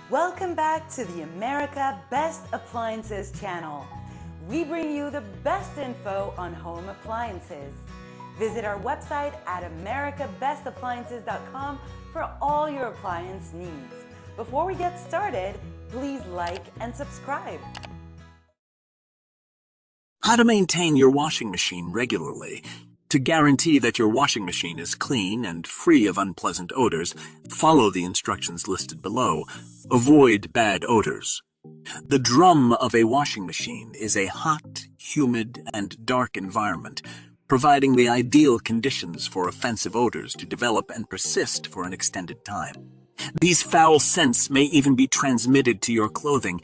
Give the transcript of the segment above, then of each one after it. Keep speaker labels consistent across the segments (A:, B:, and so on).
A: Welcome back to the America Best Appliances channel. We bring you the best info on home appliances. Visit our website at americabestappliances.com for all your appliance needs. Before we get started, please like and subscribe.
B: How to maintain your washing machine regularly. To guarantee that your washing machine is clean and free of unpleasant odors, follow the instructions listed below. Avoid bad odors. The drum of a washing machine is a hot, humid, and dark environment, providing the ideal conditions for offensive odors to develop and persist for an extended time. These foul scents may even be transmitted to your clothing,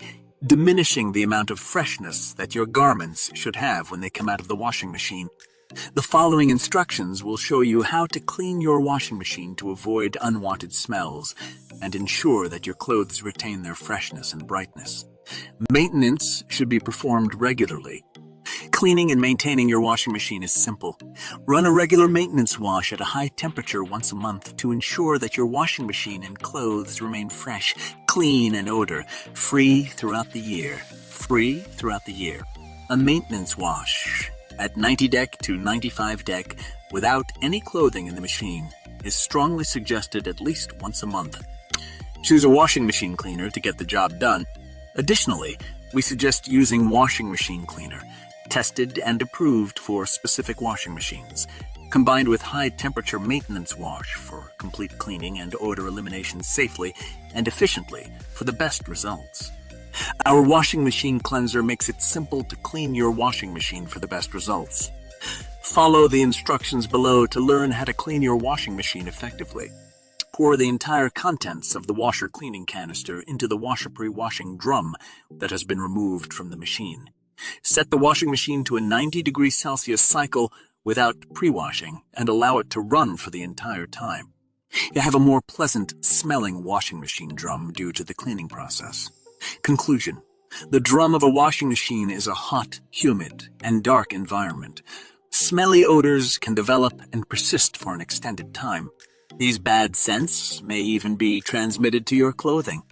B: diminishing the amount of freshness that your garments should have when they come out of the washing machine. The following instructions will show you how to clean your washing machine to avoid unwanted smells and ensure that your clothes retain their freshness and brightness. Maintenance should be performed regularly. Cleaning and maintaining your washing machine is simple. Run a regular maintenance wash at a high temperature once a month to ensure that your washing machine and clothes remain fresh, clean, and odor-free throughout the year. A maintenance wash at 90 dec to 95 dec without any clothing in the machine is strongly suggested at least once a month. Choose a washing machine cleaner to get the job done. Additionally, we suggest using washing machine cleaner, tested and approved for specific washing machines, combined with high-temperature maintenance wash for complete cleaning and odor elimination safely and efficiently for the best results. Our washing machine cleanser makes it simple to clean your washing machine for the best results. Follow the instructions below to learn how to clean your washing machine effectively. Pour the entire contents of the washer cleaning canister into the washer pre-washing drum that has been removed from the machine. Set the washing machine to a 90°C cycle without pre-washing and allow it to run for the entire time. You have a more pleasant smelling washing machine drum due to the cleaning process. Conclusion: the drum of a washing machine is a hot, humid, and dark environment. Smelly odors can develop and persist for an extended time. These bad scents may even be transmitted to your clothing.